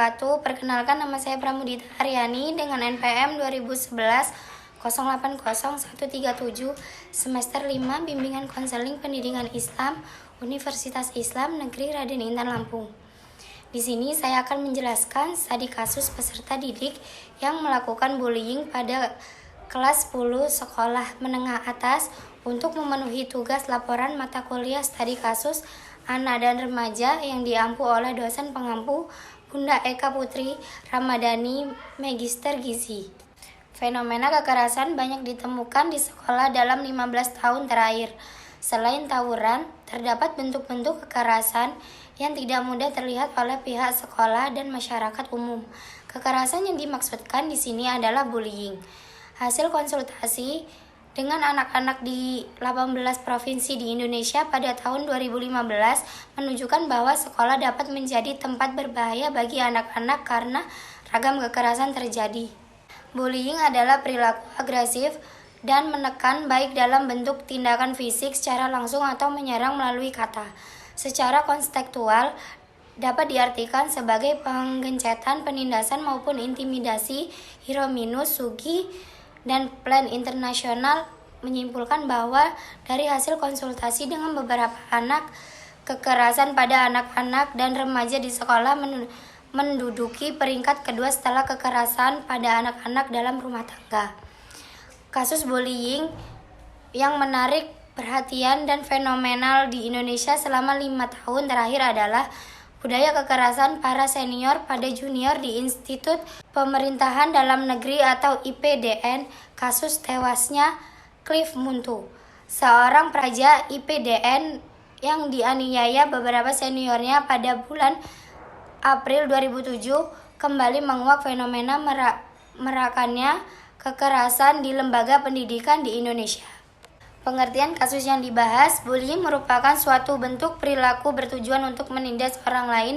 wabarakatuh. Perkenalkan, nama saya Pramudita Aryani dengan NPM 2011 080137 semester 5 Bimbingan Konseling Pendidikan Islam Universitas Islam Negeri Raden Intan Lampung. Di sini saya akan menjelaskan studi kasus peserta didik yang melakukan bullying pada kelas 10 sekolah menengah atas untuk memenuhi tugas laporan mata kuliah studi kasus anak dan remaja yang diampu oleh dosen pengampu Bunda Eka Putri Ramadhani Magister Gizi. Fenomena kekerasan banyak ditemukan di sekolah dalam 15 tahun terakhir. Selain tawuran, terdapat bentuk-bentuk kekerasan yang tidak mudah terlihat oleh pihak sekolah dan masyarakat umum. Kekerasan yang dimaksudkan di sini adalah bullying. Hasil konsultasi dengan anak-anak di 18 provinsi di Indonesia pada tahun 2015 menunjukkan bahwa sekolah dapat menjadi tempat berbahaya bagi anak-anak karena ragam kekerasan terjadi. Bullying adalah perilaku agresif dan menekan baik dalam bentuk tindakan fisik secara langsung atau menyerang melalui kata. Secara kontekstual dapat diartikan sebagai penggencetan, penindasan maupun intimidasi. Hieronymus Sugi dan Plan Internasional menyimpulkan bahwa dari hasil konsultasi dengan beberapa anak, kekerasan pada anak-anak dan remaja di sekolah menduduki peringkat kedua setelah kekerasan pada anak-anak dalam rumah tangga. Kasus bullying yang menarik perhatian dan fenomenal di Indonesia selama 5 tahun terakhir adalah budaya kekerasan para senior pada junior di Institut Pemerintahan Dalam Negeri atau IPDN. Kasus tewasnya Cliff Muntu, seorang praja IPDN yang dianiaya beberapa seniornya pada bulan April 2007, kembali menguak fenomena merakannya kekerasan di lembaga pendidikan di Indonesia. Pengertian kasus yang dibahas, bullying merupakan suatu bentuk perilaku bertujuan untuk menindas orang lain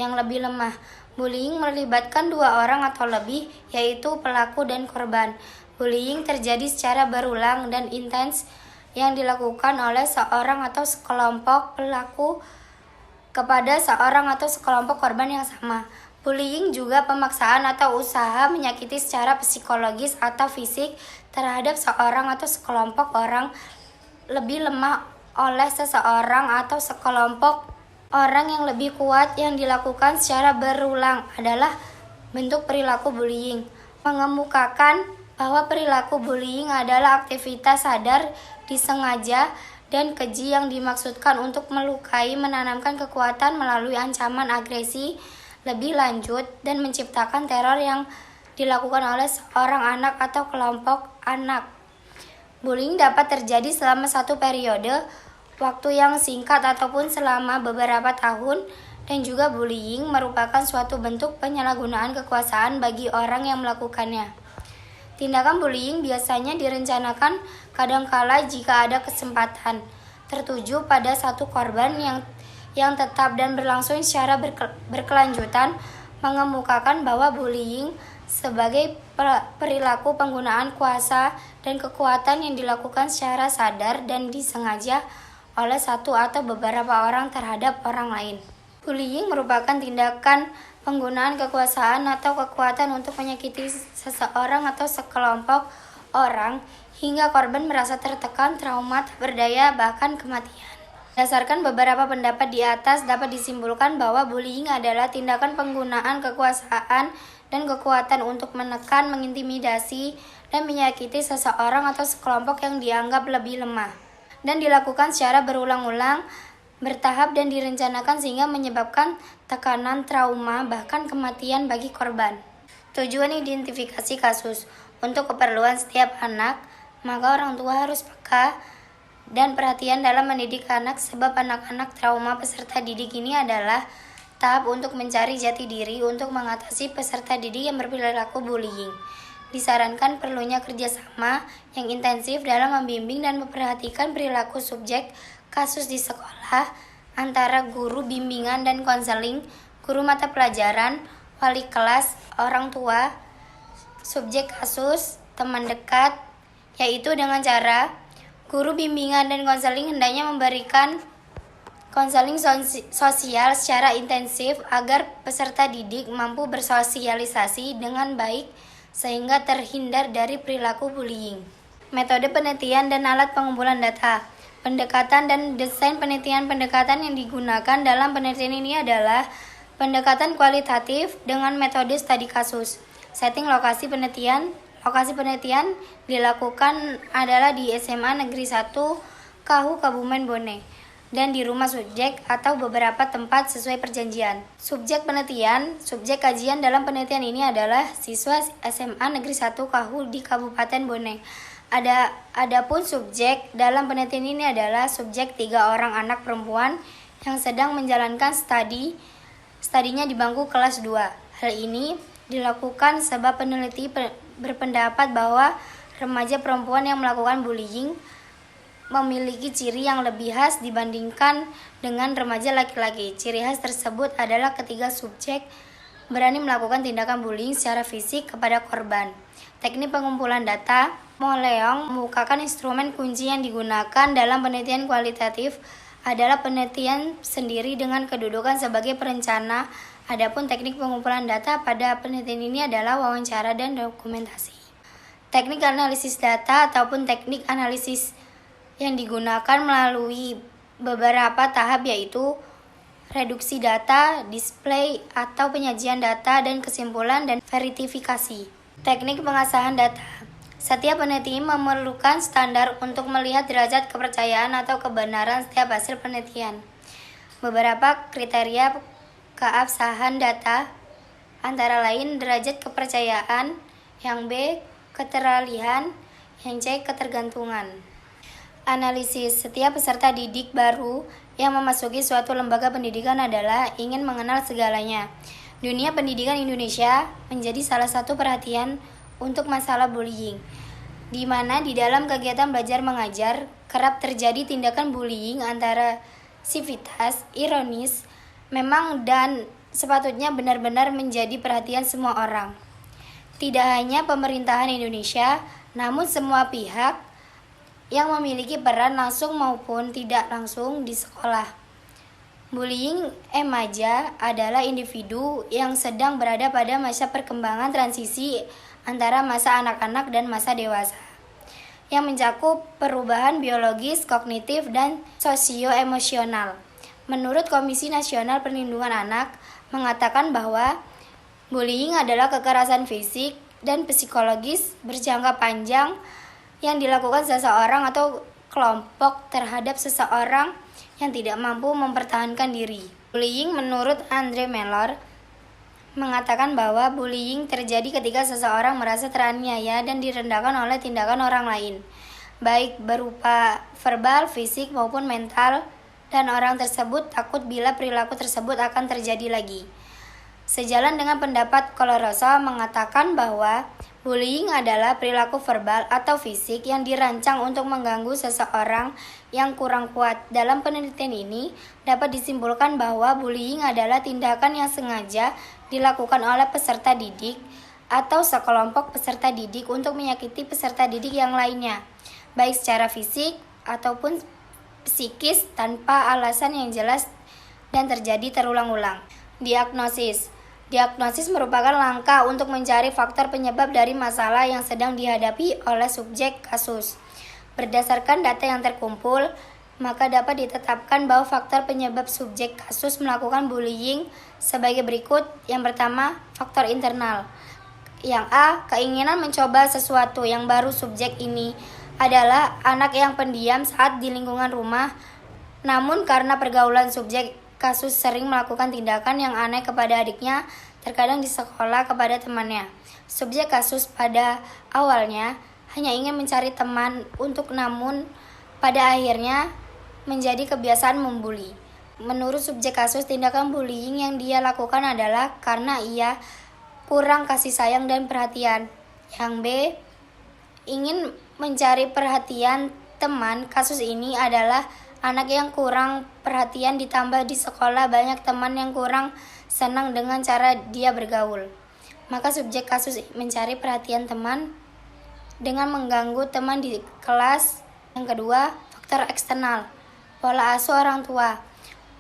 yang lebih lemah. Bullying melibatkan dua orang atau lebih, yaitu pelaku dan korban. Bullying terjadi secara berulang dan intens yang dilakukan oleh seorang atau sekelompok pelaku kepada seorang atau sekelompok korban yang sama. Bullying juga pemaksaan atau usaha menyakiti secara psikologis atau fisik terhadap seorang atau sekelompok orang lebih lemah oleh seseorang atau sekelompok orang yang lebih kuat yang dilakukan secara berulang adalah bentuk perilaku bullying. Mengemukakan bahwa perilaku bullying adalah aktivitas sadar, disengaja, dan keji yang dimaksudkan untuk melukai, menanamkan kekuatan melalui ancaman agresi lebih lanjut, dan menciptakan teror yang dilakukan oleh seorang anak atau kelompok anak. Bullying dapat terjadi selama satu periode waktu yang singkat ataupun selama beberapa tahun, dan juga bullying merupakan suatu bentuk penyalahgunaan kekuasaan bagi orang yang melakukannya. Tindakan bullying biasanya direncanakan kadangkala jika ada kesempatan tertuju pada satu korban yang tetap dan berlangsung secara berkelanjutan. Mengemukakan bahwa bullying sebagai perilaku penggunaan kuasa dan kekuatan yang dilakukan secara sadar dan disengaja oleh satu atau beberapa orang terhadap orang lain. Bullying merupakan tindakan penggunaan kekuasaan atau kekuatan untuk menyakiti seseorang atau sekelompok orang hingga korban merasa tertekan, trauma, tak berdaya, bahkan kematian. Berdasarkan beberapa pendapat di atas, dapat disimpulkan bahwa bullying adalah tindakan penggunaan kekuasaan dan kekuatan untuk menekan, mengintimidasi, dan menyakiti seseorang atau sekelompok yang dianggap lebih lemah, dan dilakukan secara berulang-ulang, bertahap, dan direncanakan sehingga menyebabkan tekanan, trauma, bahkan kematian bagi korban. Tujuan identifikasi kasus. Untuk keperluan setiap anak, maka orang tua harus peka dan perhatian dalam mendidik anak, sebab anak-anak trauma peserta didik ini adalah tahap untuk mencari jati diri untuk mengatasi peserta didik yang berperilaku bullying. Disarankan perlunya kerjasama yang intensif dalam membimbing dan memperhatikan perilaku subjek kasus di sekolah antara guru bimbingan dan konseling, guru mata pelajaran, wali kelas, orang tua, subjek kasus, teman dekat, yaitu dengan cara guru bimbingan dan konseling hendaknya memberikan konseling sosial secara intensif agar peserta didik mampu bersosialisasi dengan baik sehingga terhindar dari perilaku bullying. Metode penelitian dan alat pengumpulan data. Pendekatan dan desain pendekatan yang digunakan dalam penelitian ini adalah pendekatan kualitatif dengan metode studi kasus. Setting lokasi penelitian. Lokasi penelitian dilakukan adalah di SMA Negeri 1 Kahu Kabupaten Bone dan di rumah subjek atau beberapa tempat sesuai perjanjian. Subjek penelitian, subjek kajian dalam penelitian ini adalah siswa SMA Negeri 1 Kahu di Kabupaten Bone. Adapun subjek dalam penelitian ini adalah subjek 3 orang anak perempuan yang sedang menjalankan studinya di bangku kelas 2. Hal ini dilakukan sebab peneliti berpendapat bahwa remaja perempuan yang melakukan bullying memiliki ciri yang lebih khas dibandingkan dengan remaja laki-laki. Ciri khas tersebut adalah ketiga subjek berani melakukan tindakan bullying secara fisik kepada korban. Teknik pengumpulan data. Moleong membukakan instrumen kunci yang digunakan dalam penelitian kualitatif adalah penelitian sendiri dengan kedudukan sebagai perencana. Adapun teknik pengumpulan data pada penelitian ini adalah wawancara dan dokumentasi. Teknik analisis data ataupun teknik analisis yang digunakan melalui beberapa tahap yaitu reduksi data, display atau penyajian data dan kesimpulan dan verifikasi. Teknik pengasahan data. Setiap peneliti memerlukan standar untuk melihat derajat kepercayaan atau kebenaran setiap hasil penelitian. Beberapa kriteria keabsahan data antara lain derajat kepercayaan, yang B keteralihan, yang C ketergantungan. Analisis. Setiap peserta didik baru yang memasuki suatu lembaga pendidikan adalah ingin mengenal segalanya. Dunia pendidikan Indonesia menjadi salah satu perhatian untuk masalah bullying, di mana di dalam kegiatan belajar mengajar kerap terjadi tindakan bullying antara sivitas, ironis, memang dan sepatutnya benar-benar menjadi perhatian semua orang. Tidak hanya pemerintahan Indonesia, namun semua pihak yang memiliki peran langsung maupun tidak langsung di sekolah. Bullying remaja adalah individu yang sedang berada pada masa perkembangan transisi antara masa anak-anak dan masa dewasa, yang mencakup perubahan biologis, kognitif, dan sosioemosional. Menurut Komisi Nasional Perlindungan Anak, mengatakan bahwa bullying adalah kekerasan fisik dan psikologis berjangka panjang yang dilakukan seseorang atau kelompok terhadap seseorang yang tidak mampu mempertahankan diri. Bullying menurut Andre Mellor mengatakan bahwa bullying terjadi ketika seseorang merasa teraniaya dan direndahkan oleh tindakan orang lain, baik berupa verbal, fisik, maupun mental, dan orang tersebut takut bila perilaku tersebut akan terjadi lagi. Sejalan dengan pendapat Coloroso mengatakan bahwa bullying adalah perilaku verbal atau fisik yang dirancang untuk mengganggu seseorang yang kurang kuat. Dalam penelitian ini, dapat disimpulkan bahwa bullying adalah tindakan yang sengaja dilakukan oleh peserta didik atau sekelompok peserta didik untuk menyakiti peserta didik yang lainnya, baik secara fisik ataupun psikis tanpa alasan yang jelas dan terjadi terulang-ulang. Diagnosis. Diagnosis merupakan langkah untuk mencari faktor penyebab dari masalah yang sedang dihadapi oleh subjek kasus. Berdasarkan data yang terkumpul, maka dapat ditetapkan bahwa faktor penyebab subjek kasus melakukan bullying sebagai berikut. Yang pertama, faktor internal. Yang A, keinginan mencoba sesuatu yang baru. Subjek ini adalah anak yang pendiam saat di lingkungan rumah, namun karena pergaulan subjek kasus sering melakukan tindakan yang aneh kepada adiknya, terkadang di sekolah kepada temannya. Subjek kasus pada awalnya hanya ingin mencari teman namun pada akhirnya menjadi kebiasaan membuli. Menurut subjek kasus, tindakan bullying yang dia lakukan adalah karena ia kurang kasih sayang dan perhatian. Yang B, ingin mencari perhatian teman. Kasus ini adalah anak yang kurang perhatian ditambah di sekolah banyak teman yang kurang senang dengan cara dia bergaul. Maka subjek kasus mencari perhatian teman dengan mengganggu teman di kelas. Yang kedua, faktor eksternal. Pola asuh orang tua.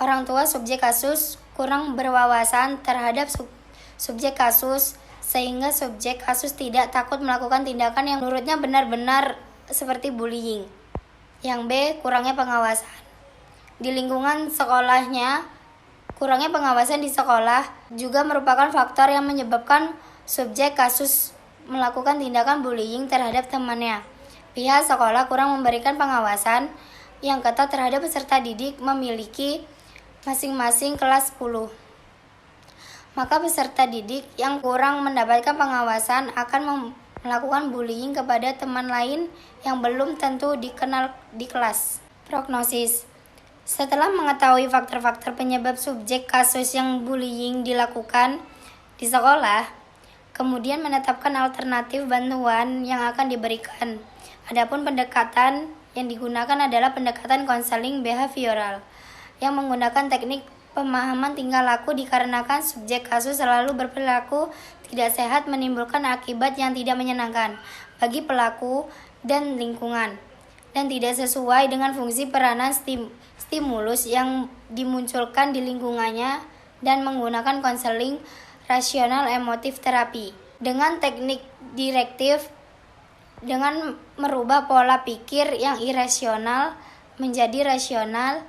orang tua subjek kasus kurang berwawasan terhadap subjek kasus sehingga subjek kasus tidak takut melakukan tindakan yang menurutnya benar-benar seperti bullying. Yang B, kurangnya pengawasan. Di lingkungan sekolahnya, kurangnya pengawasan di sekolah juga merupakan faktor yang menyebabkan subjek kasus melakukan tindakan bullying terhadap temannya. Pihak sekolah kurang memberikan pengawasan yang ketat terhadap peserta didik memiliki masing-masing kelas 10. Maka peserta didik yang kurang mendapatkan pengawasan akan melakukan bullying kepada teman lain yang belum tentu dikenal di kelas. Prognosis. Setelah mengetahui faktor-faktor penyebab subjek kasus yang bullying dilakukan di sekolah, kemudian menetapkan alternatif bantuan yang akan diberikan. Adapun pendekatan yang digunakan adalah pendekatan konseling behavioral yang menggunakan teknik pemahaman tingkah laku dikarenakan subjek kasus selalu berperilaku tidak sehat menimbulkan akibat yang tidak menyenangkan bagi pelaku dan lingkungan dan tidak sesuai dengan fungsi peranan stimulus yang dimunculkan di lingkungannya dan menggunakan konseling rasional emotif terapi dengan teknik direktif dengan merubah pola pikir yang irasional menjadi rasional.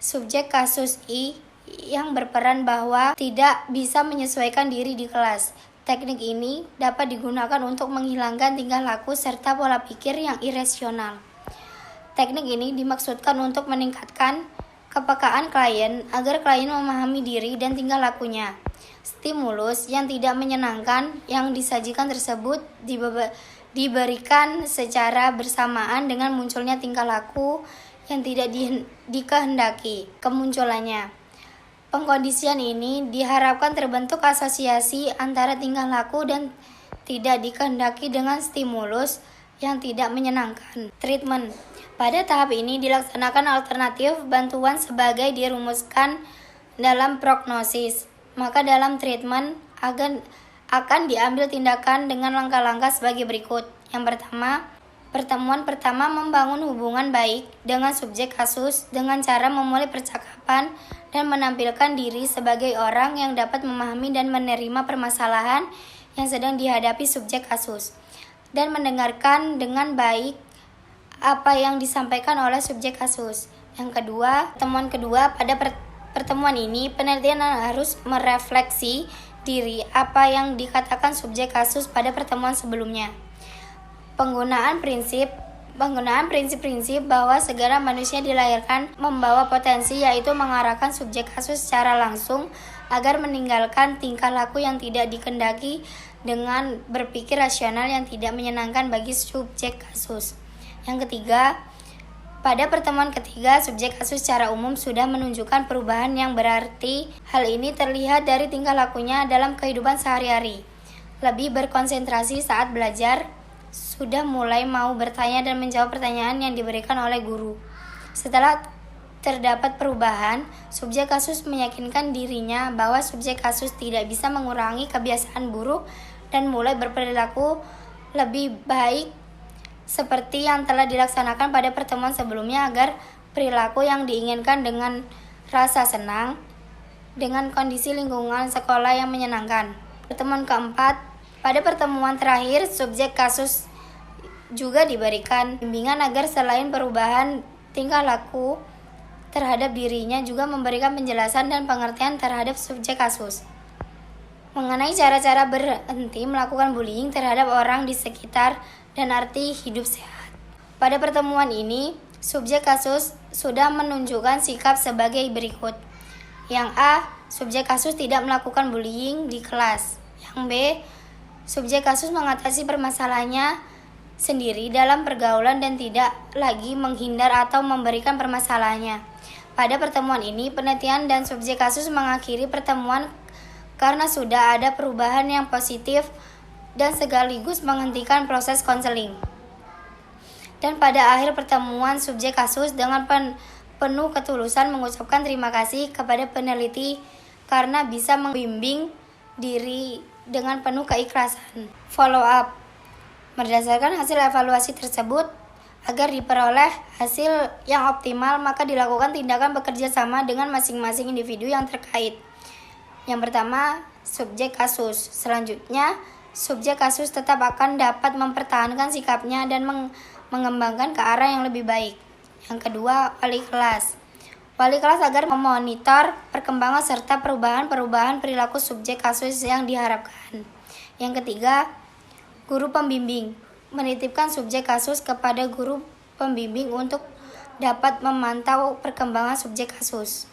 Subjek kasus I yang berperan bahwa tidak bisa menyesuaikan diri di kelas. Teknik ini dapat digunakan untuk menghilangkan tingkah laku serta pola pikir yang irasional. Teknik ini dimaksudkan untuk meningkatkan kepekaan klien agar klien memahami diri dan tingkah lakunya. Stimulus yang tidak menyenangkan yang disajikan tersebut diberikan secara bersamaan dengan munculnya tingkah laku yang tidak dikehendaki kemunculannya. Pengkondisian ini diharapkan terbentuk asosiasi antara tingkah laku dan tidak dikehendaki dengan stimulus yang tidak menyenangkan. Treatment. Pada tahap ini dilaksanakan alternatif bantuan sebagai dirumuskan dalam prognosis. Maka dalam treatment akan diambil tindakan dengan langkah-langkah sebagai berikut. Yang pertama, pertemuan pertama membangun hubungan baik dengan subjek kasus dengan cara memulai percakapan dan menampilkan diri sebagai orang yang dapat memahami dan menerima permasalahan yang sedang dihadapi subjek kasus dan mendengarkan dengan baik apa yang disampaikan oleh subjek kasus. Yang kedua, pada pertemuan ini penelitian harus merefleksi diri apa yang dikatakan subjek kasus pada pertemuan sebelumnya. Penggunaan prinsip-prinsip bahwa segala manusia dilahirkan membawa potensi yaitu mengarahkan subjek kasus secara langsung agar meninggalkan tingkah laku yang tidak dikehendaki dengan berpikir rasional yang tidak menyenangkan bagi subjek kasus. Yang ketiga, pada pertemuan ketiga, subjek kasus secara umum sudah menunjukkan perubahan yang berarti hal ini terlihat dari tingkah lakunya dalam kehidupan sehari-hari. Lebih berkonsentrasi saat belajar, sudah mulai mau bertanya dan menjawab pertanyaan yang diberikan oleh guru. Setelah terdapat perubahan, subjek kasus meyakinkan dirinya bahwa subjek kasus tidak bisa mengurangi kebiasaan buruk dan mulai berperilaku lebih baik seperti yang telah dilaksanakan pada pertemuan sebelumnya agar perilaku yang diinginkan dengan rasa senang dengan kondisi lingkungan sekolah yang menyenangkan. Pertemuan keempat, pada pertemuan terakhir, subjek kasus juga diberikan bimbingan agar selain perubahan tingkah laku terhadap dirinya juga memberikan penjelasan dan pengertian terhadap subjek kasus mengenai cara-cara berhenti melakukan bullying terhadap orang di sekitar dan arti hidup sehat. Pada pertemuan ini, subjek kasus sudah menunjukkan sikap sebagai berikut. Yang A, subjek kasus tidak melakukan bullying di kelas. Yang B, subjek kasus mengatasi permasalahannya sendiri dalam pergaulan dan tidak lagi menghindar atau memberikan permasalahannya. Pada pertemuan ini, penelitian dan subjek kasus mengakhiri pertemuan karena sudah ada perubahan yang positif dan sekaligus menghentikan proses konseling. Dan pada akhir pertemuan, subjek kasus dengan penuh ketulusan mengucapkan terima kasih kepada peneliti karena bisa membimbing diri dengan penuh keikhlasan. Follow up. Berdasarkan hasil evaluasi tersebut, Agar diperoleh hasil yang optimal, maka dilakukan tindakan bekerja sama dengan masing-masing individu yang terkait. Yang pertama, subjek kasus. Selanjutnya, subjek kasus tetap akan dapat mempertahankan sikapnya dan mengembangkan ke arah yang lebih baik. Yang kedua, wali kelas. Wali kelas agar memonitor perkembangan serta perubahan-perubahan perilaku subjek kasus yang diharapkan. Yang ketiga, guru pembimbing. Menitipkan subjek kasus kepada guru pembimbing untuk dapat memantau perkembangan subjek kasus.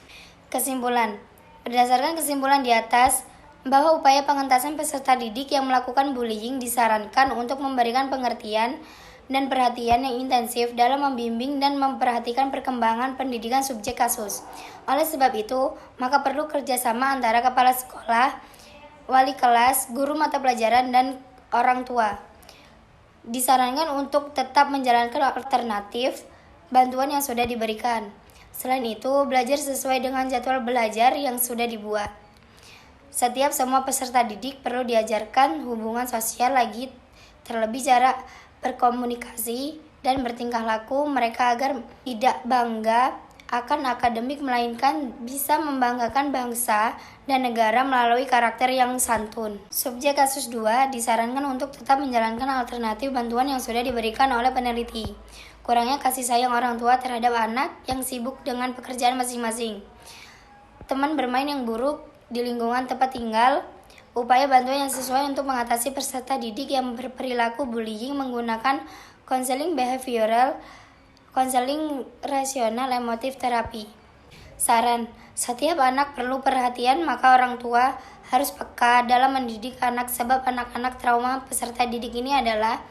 Kesimpulan. Berdasarkan kesimpulan di atas, bahwa upaya pengentasan peserta didik yang melakukan bullying disarankan untuk memberikan pengertian dan perhatian yang intensif dalam membimbing dan memperhatikan perkembangan pendidikan subjek kasus. Oleh sebab itu, maka perlu kerjasama antara kepala sekolah, wali kelas, guru mata pelajaran, dan orang tua. Disarankan untuk tetap menjalankan alternatif bantuan yang sudah diberikan. Selain itu, belajar sesuai dengan jadwal belajar yang sudah dibuat. Setiap semua peserta didik perlu diajarkan hubungan sosial lagi, terlebih cara berkomunikasi dan bertingkah laku mereka agar tidak bangga akan akademik, melainkan bisa membanggakan bangsa dan negara melalui karakter yang santun. Subjek kasus 2 disarankan untuk tetap menjalankan alternatif bantuan yang sudah diberikan oleh peneliti. Kurangnya kasih sayang orang tua terhadap anak yang sibuk dengan pekerjaan masing-masing. Teman bermain yang buruk di lingkungan tempat tinggal. Upaya bantuan yang sesuai untuk mengatasi peserta didik yang berperilaku bullying menggunakan konseling behavioral, konseling rasional, emotif terapi. Saran, setiap anak perlu perhatian, maka orang tua harus peka dalam mendidik anak sebab anak-anak trauma peserta didik ini adalah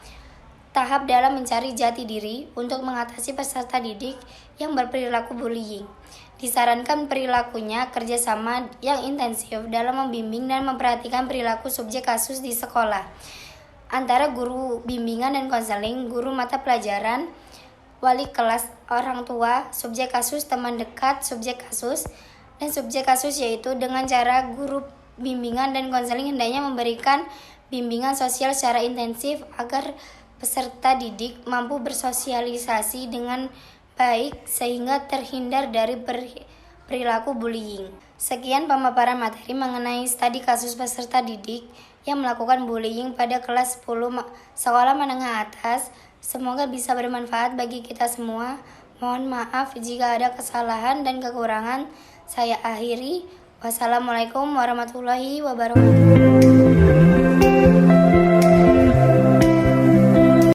tahap dalam mencari jati diri untuk mengatasi peserta didik yang berperilaku bullying. Disarankan perilakunya kerjasama yang intensif dalam membimbing dan memperhatikan perilaku subjek kasus di sekolah antara guru bimbingan dan konseling, guru mata pelajaran, wali kelas, orang tua, subjek kasus, teman dekat, subjek kasus, dan subjek kasus, yaitu dengan cara guru bimbingan dan konseling hendaknya memberikan bimbingan sosial secara intensif agar peserta didik mampu bersosialisasi dengan baik sehingga terhindar dari perilaku bullying. Sekian pemaparan materi mengenai studi kasus peserta didik yang melakukan bullying pada kelas 10 sekolah menengah atas. Semoga bisa bermanfaat bagi kita semua. Mohon maaf jika ada kesalahan dan kekurangan. Saya akhiri. Wassalamualaikum warahmatullahi wabarakatuh.